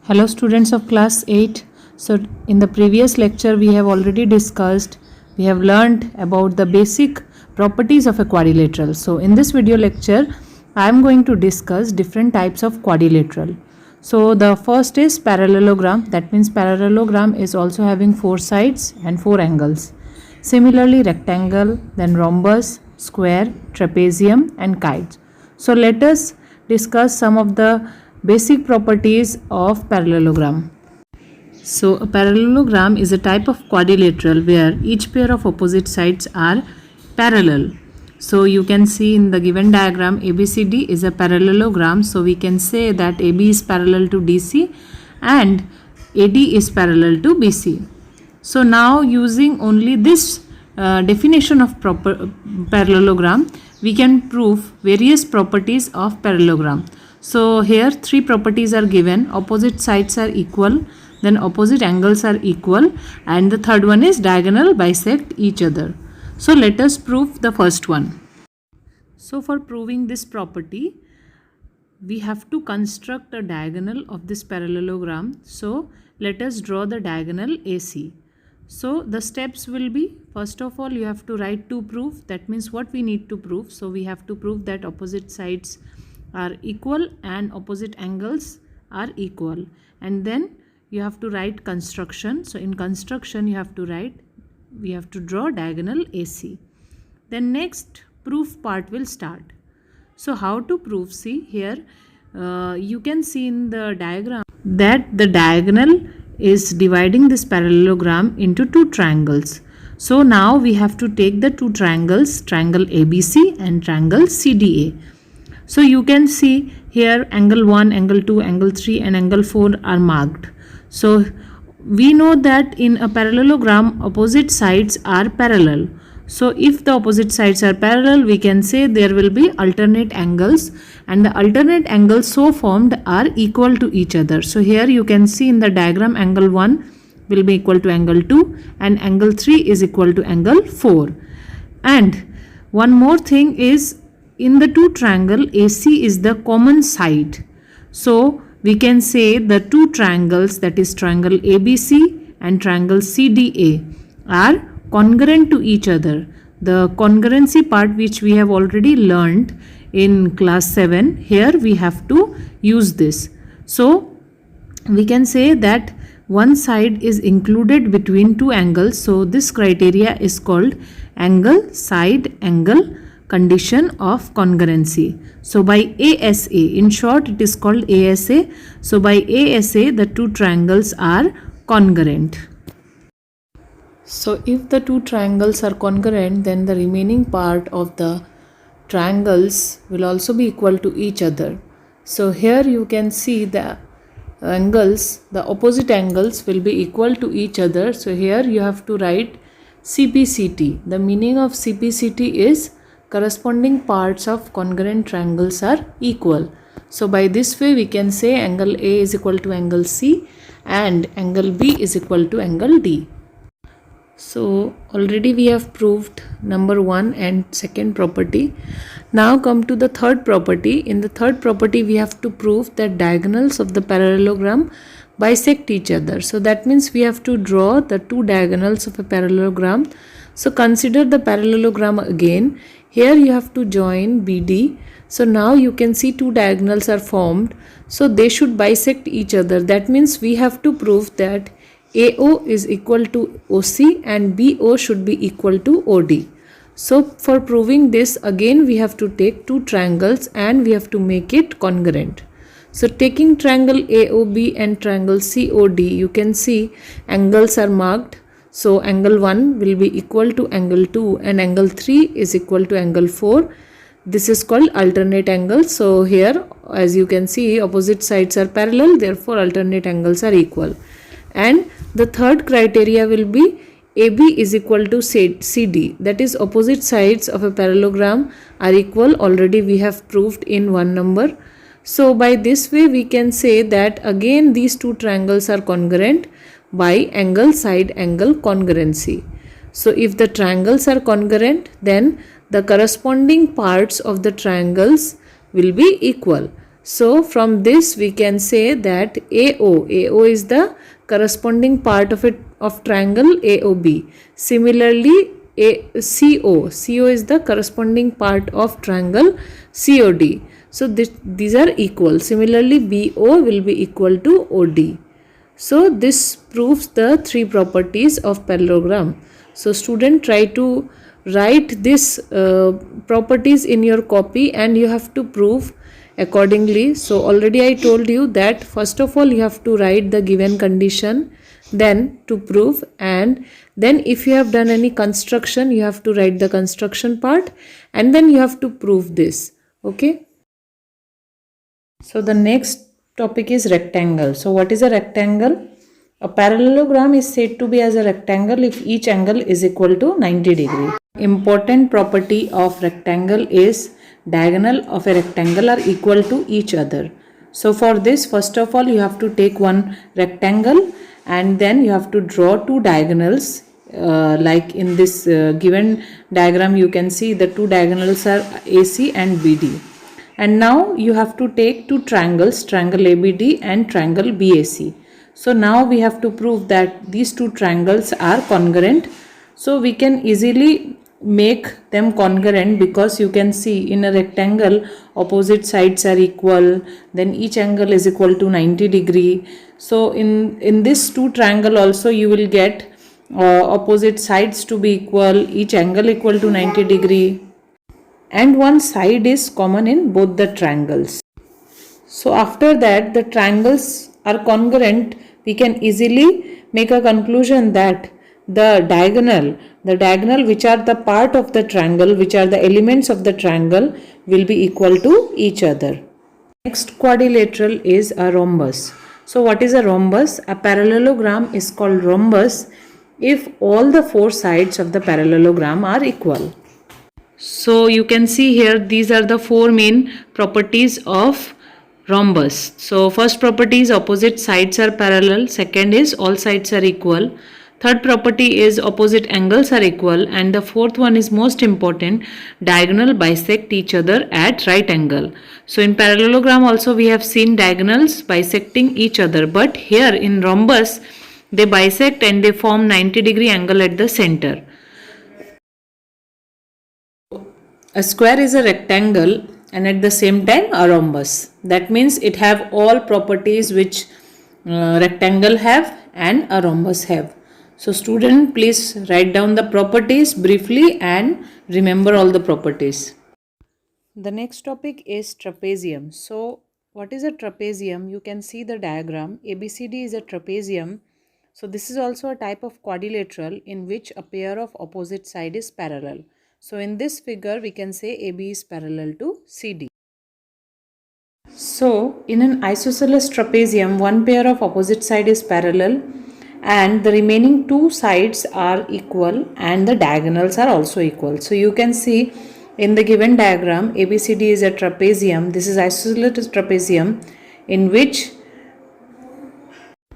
Hello students of class 8. So in the previous lecture we have already discussed, we have learned about the basic properties of a quadrilateral. So in this video lecture I am going to discuss different types of quadrilateral. So the first is parallelogram. That means parallelogram is also having 4 sides and 4 angles. Similarly rectangle, then rhombus, square, trapezium and kites. So let us discuss some of the basic properties of parallelogram. So a parallelogram is a type of quadrilateral where each pair of opposite sides are parallel. So you can see in the given diagram ABCD is a parallelogram. So we can say that AB is parallel to DC and AD is parallel to BC. So now using only this definition of parallelogram, we can prove various properties of parallelogram. So here 3 properties are given. Opposite sides are equal, then opposite angles are equal, and the third one is diagonal bisect each other. So let us prove the first one. So for proving this property, we have to construct a diagonal of this parallelogram. So let us draw the diagonal AC. So the steps will be, first of all you have to write to prove. That means what we need to prove. So we have to prove that opposite sides are equal and opposite angles are equal, and then you have to write construction. So in construction we have to draw diagonal AC. Then next proof part will start. So how to prove? See here you can see in the diagram that the diagonal is dividing this parallelogram into 2 triangles. So now we have to take the 2 triangles, triangle ABC and triangle CDA. So you can see here angle 1, angle 2, angle 3 and angle 4 are marked. So we know that in a parallelogram opposite sides are parallel. So if the opposite sides are parallel, we can say there will be alternate angles, and the alternate angles so formed are equal to each other. So here you can see in the diagram angle 1 will be equal to angle 2 and angle 3 is equal to angle 4. And one more thing is, in the 2 triangle AC is the common side. So we can say the 2 triangles, that is triangle ABC and triangle CDA, are congruent to each other. The congruency part which we have already learned in class 7, here we have to use this. So we can say that one side is included between 2 angles. So this criteria is called angle side angle condition of congruency. So by ASA, in short it is called ASA. So by ASA the 2 triangles are congruent. So if the 2 triangles are congruent, then the remaining part of the triangles will also be equal to each other. So here you can see the angles, the opposite angles will be equal to each other. So here you have to write CPCT. The meaning of CPCT is corresponding parts of congruent triangles are equal. So by this way we can say angle A is equal to angle C and angle B is equal to angle D. So already we have proved number 1 and second property. Now come to the third property. In the third property we have to prove that diagonals of the parallelogram bisect each other. So that means we have to draw the 2 diagonals of a parallelogram. So consider the parallelogram again. Here you have to join BD. So now you can see 2 diagonals are formed. So they should bisect each other. That means we have to prove that AO is equal to OC and BO should be equal to OD. So for proving this, again we have to take 2 triangles and we have to make it congruent. So taking triangle AOB and triangle COD, you can see angles are marked. So angle 1 will be equal to angle 2 and angle 3 is equal to angle 4. This is called alternate angles. So here as you can see opposite sides are parallel, therefore alternate angles are equal. And the third criteria will be AB is equal to CD. That is opposite sides of a parallelogram are equal. Already we have proved in 1 number. So by this way we can say that again these 2 triangles are congruent by angle side angle congruency. So if the triangles are congruent, then the corresponding parts of the triangles will be equal. So from this we can say that AO is the corresponding part of triangle AOB. Similarly, CO is the corresponding part of triangle COD. So these are equal. Similarly, BO will be equal to OD. So this proves the three properties of parallelogram. So student, try to write this properties in your copy and you have to prove accordingly. So already I told you that first of all you have to write the given condition, then to prove, and then if you have done any construction you have to write the construction part, and then you have to prove this. Okay. So the next topic is rectangle. So what is a rectangle? A parallelogram is said to be as a rectangle if each angle is equal to 90 degree. Important property of rectangle is diagonal of a rectangle are equal to each other. So for this, first of all you have to take one rectangle and then you have to draw two diagonals. Like in this given diagram you can see the two diagonals are AC and BD. And now you have to take two triangles, triangle ABD and triangle BAC. So now we have to prove that these two triangles are congruent. So we can easily make them congruent because you can see in a rectangle opposite sides are equal, then each angle is equal to 90 degree. So in this two triangle also you will get opposite sides to be equal, each angle equal to 90 degree, and one side is common in both the triangles. So after that the triangles are congruent, we can easily make a conclusion that the diagonal which are the part of the triangle, which are the elements of the triangle, will be equal to each other. Next quadrilateral is a rhombus. So what is a rhombus? A parallelogram is called rhombus if all the four sides of the parallelogram are equal. So you can see here these are the four main properties of rhombus. So first property is opposite sides are parallel, second is all sides are equal, third property is opposite angles are equal, and the fourth one is most important, diagonal bisect each other at right angle. So in parallelogram also we have seen diagonals bisecting each other, but here in rhombus they bisect and they form 90 degree angle at the center. A square is a rectangle and at the same time a rhombus. That means it have all properties which rectangle have and a rhombus have. So student, please write down the properties briefly and remember all the properties. The next topic is trapezium. So what is a trapezium? You can see the diagram. ABCD is a trapezium. So this is also a type of quadrilateral in which a pair of opposite side is parallel. So in this figure we can say AB is parallel to CD. So in an isosceles trapezium, one pair of opposite side is parallel and the remaining two sides are equal and the diagonals are also equal. So you can see in the given diagram ABCD is a trapezium. This is isosceles trapezium in which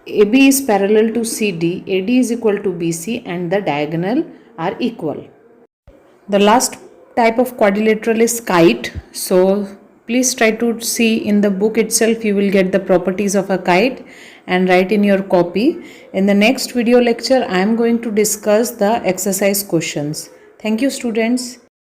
AB is parallel to CD, AD is equal to BC and the diagonal are equal. The last type of quadrilateral is kite. So please try to see in the book itself, you will get the properties of a kite and write in your copy. In the next video lecture, I am going to discuss the exercise questions. Thank you, students.